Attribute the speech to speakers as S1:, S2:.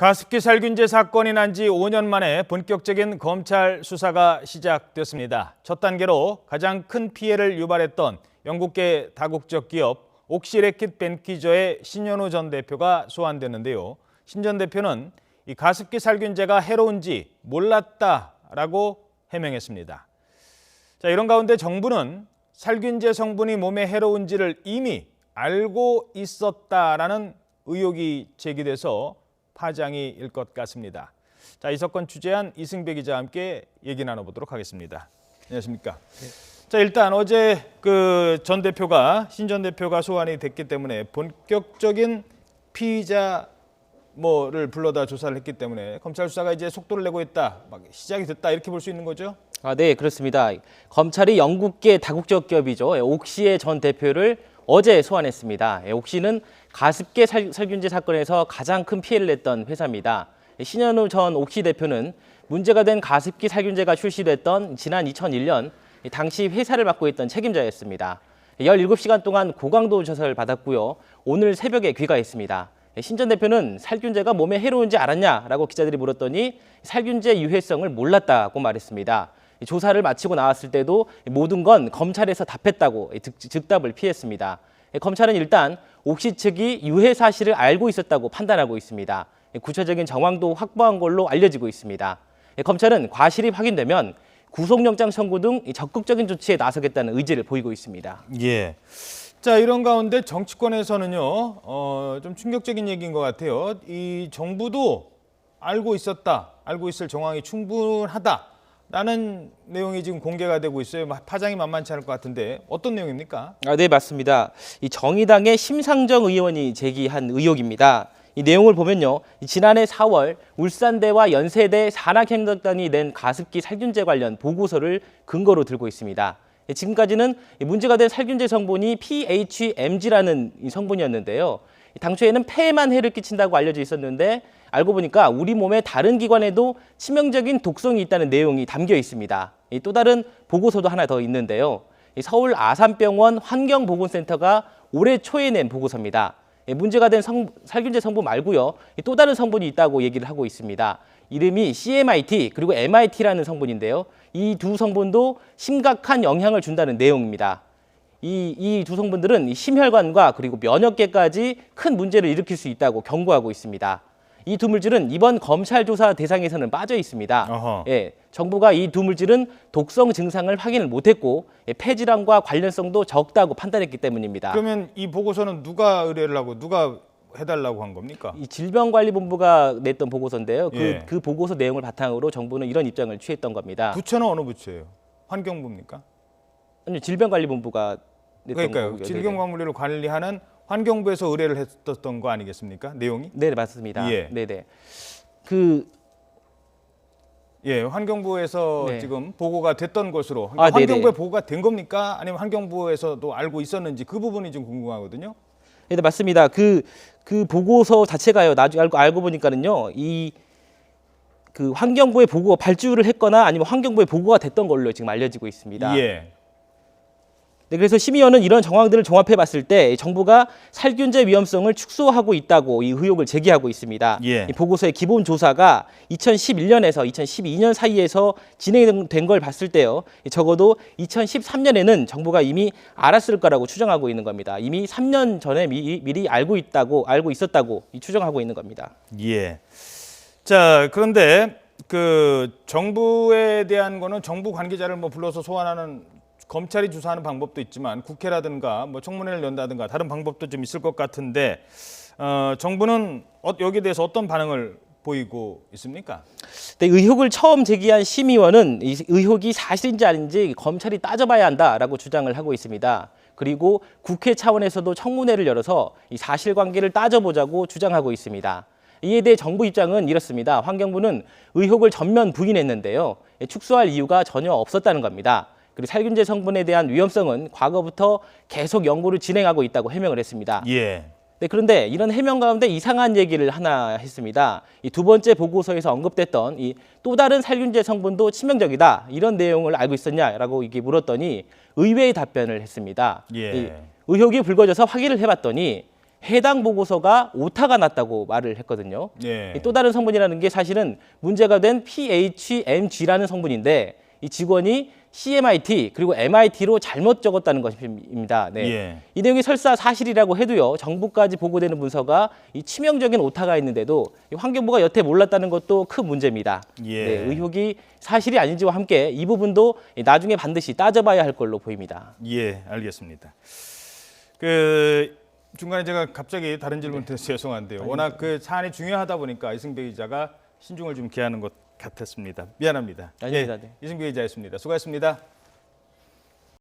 S1: 가습기 살균제 사건이 난 지 5년 만에 본격적인 검찰 수사가 시작됐습니다. 첫 단계로 가장 큰 피해를 유발했던 영국계 다국적 기업 옥시레킷 벤키저의 신현우 전 대표가 소환됐는데요. 신 전 대표는 이 가습기 살균제가 해로운지 몰랐다라고 해명했습니다. 자, 이런 가운데 정부는 살균제 성분이 몸에 해로운지를 이미 알고 있었다라는 의혹이 제기돼서 파장이 일 것 같습니다. 자, 이 사건 취재한 이승배 기자와 함께 얘기 나눠보도록 하겠습니다. 안녕하십니까? 네. 자, 일단 어제 신 전 대표가 소환이 됐기 때문에 본격적인 피의자를 불러다 조사를 했기 때문에 검찰 수사가 이제 속도를 내고 있다, 막 시작이 됐다 이렇게 볼 수 있는 거죠?
S2: 네, 그렇습니다. 검찰이 영국계 다국적 기업이죠. 옥시의 전 대표를 어제 소환했습니다. 옥시는 가습기 살균제 사건에서 가장 큰 피해를 냈던 회사입니다. 신현우 전 옥시 대표는 문제가 된 가습기 살균제가 출시됐던 지난 2001년 당시 회사를 맡고 있던 책임자였습니다. 17시간 동안 고강도 조사를 받았고요. 오늘 새벽에 귀가했습니다. 신 전 대표는 살균제가 몸에 해로운지 알았냐라고 기자들이 물었더니 살균제 유해성을 몰랐다고 말했습니다. 조사를 마치고 나왔을 때도 모든 건 검찰에서 답했다고 즉답을 피했습니다. 검찰은 일단 옥시 측이 유해 사실을 알고 있었다고 판단하고 있습니다. 구체적인 정황도 확보한 걸로 알려지고 있습니다. 검찰은 과실이 확인되면 구속영장 청구 등 적극적인 조치에 나서겠다는 의지를 보이고 있습니다.
S1: 예. 자, 이런 가운데 정치권에서는요, 좀 충격적인 얘기인 것 같아요. 이 정부도 알고 있을 정황이 충분하다라는 내용이 지금 공개가 되고 있어요. 파장이 만만치 않을 것 같은데 어떤 내용입니까?
S2: 네, 맞습니다. 이 정의당의 심상정 의원이 제기한 의혹입니다. 이 내용을 보면요, 지난해 4월 울산대와 연세대 산학행정단이 낸 가습기 살균제 관련 보고서를 근거로 들고 있습니다. 지금까지는 문제가 된 살균제 성분이 PHMG라는 성분이었는데요. 당초에는 폐에만 해를 끼친다고 알려져 있었는데 알고 보니까 우리 몸의 다른 기관에도 치명적인 독성이 있다는 내용이 담겨 있습니다. 또 다른 보고서도 하나 더 있는데요. 서울 아산병원 환경보건센터가 올해 초에 낸 보고서입니다. 문제가 된 살균제 성분 말고요, 또 다른 성분이 있다고 얘기를 하고 있습니다. 이름이 CMIT 그리고 MIT라는 성분인데요. 이 두 성분도 심각한 영향을 준다는 내용입니다. 이 두 성분들은 심혈관과 그리고 면역계까지 큰 문제를 일으킬 수 있다고 경고하고 있습니다. 이 두 물질은 이번 검찰 조사 대상에서는 빠져 있습니다. 정부가 이 두 물질은 독성 증상을 확인을 못했고 폐질환과 관련성도 적다고 판단했기 때문입니다.
S1: 그러면 이 보고서는 누가 의뢰를 하고 누가 해달라고 한 겁니까?
S2: 이 질병관리본부가 냈던 보고서인데요. 그 보고서 내용을 바탕으로 정부는 이런 입장을 취했던 겁니다.
S1: 부처는 어느 부처예요? 환경부입니까?
S2: 아니요, 질병관리본부가 냈던
S1: 그러니까요.
S2: 거고요.
S1: 질병관리를 관리하는 환경부에서 의뢰를 했었던 거 아니겠습니까? 내용이?
S2: 네, 맞습니다.
S1: 예.
S2: 네네.
S1: 환경부에서
S2: 네.
S1: 지금 보고가 됐던 것으로 환경부에
S2: 네네.
S1: 보고가 된 겁니까? 아니면 환경부에서도 알고 있었는지 그 부분이 좀 궁금하거든요.
S2: 네, 맞습니다. 그 보고서 자체가요. 나중에 알고 보니까는요. 그 환경부에 보고가 발주를 했거나 아니면 환경부에 보고가 됐던 걸로 지금 알려지고 있습니다.
S1: 예.
S2: 네, 그래서 심의원은 이런 정황들을 종합해 봤을 때 정부가 살균제 위험성을 축소하고 있다고 이 의혹을 제기하고 있습니다.
S1: 예.
S2: 이 보고서의 기본 조사가 2011년에서 2012년 사이에서 진행된 걸 봤을 때요. 적어도 2013년에는 정부가 이미 알았을 거라고 추정하고 있는 겁니다. 이미 3년 전에 미리 알고 있었다고 추정하고 있는 겁니다.
S1: 예. 자, 그런데 정부에 대한 거는 정부 관계자를 불러서 소환하는 검찰이 조사하는 방법도 있지만 국회라든가 청문회를 연다든가 다른 방법도 좀 있을 것 같은데 정부는 여기에 대해서 어떤 반응을 보이고 있습니까?
S2: 네, 의혹을 처음 제기한 심의원은 이 의혹이 사실인지 아닌지 검찰이 따져봐야 한다라고 주장을 하고 있습니다. 그리고 국회 차원에서도 청문회를 열어서 이 사실관계를 따져보자고 주장하고 있습니다. 이에 대해 정부 입장은 이렇습니다. 환경부는 의혹을 전면 부인했는데요. 축소할 이유가 전혀 없었다는 겁니다. 그리고 살균제 성분에 대한 위험성은 과거부터 계속 연구를 진행하고 있다고 해명을 했습니다.
S1: 예.
S2: 네, 그런데 이런 해명 가운데 이상한 얘기를 하나 했습니다. 이 두 번째 보고서에서 언급됐던 이 또 다른 살균제 성분도 치명적이다. 이런 내용을 알고 있었냐라고 이게 물었더니 의외의 답변을 했습니다.
S1: 예.
S2: 이 의혹이 불거져서 확인을 해봤더니 해당 보고서가 오타가 났다고 말을 했거든요.
S1: 예.
S2: 또 다른 성분이라는 게 사실은 문제가 된 PHMG라는 성분인데 이 직원이 CMIT 그리고 MIT로 잘못 적었다는 것입니다. 네.
S1: 예.
S2: 이 내용이 설사 사실이라고 해도요. 정부까지 보고되는 문서가 이 치명적인 오타가 있는데도 이 환경부가 여태 몰랐다는 것도 큰 문제입니다.
S1: 예.
S2: 네, 의혹이 사실이 아닌지와 함께 이 부분도 나중에 반드시 따져봐야 할 걸로 보입니다.
S1: 예, 알겠습니다. 중간에 제가 갑자기 다른 질문 드려서 죄송한데요. 워낙 사안이 중요하다 보니까 이승배 기자가 신중을 좀 기하는 것 같았습니다. 미안합니다.
S2: 아닙니다. 네.
S1: 이승배 기자였습니다. 수고하셨습니다.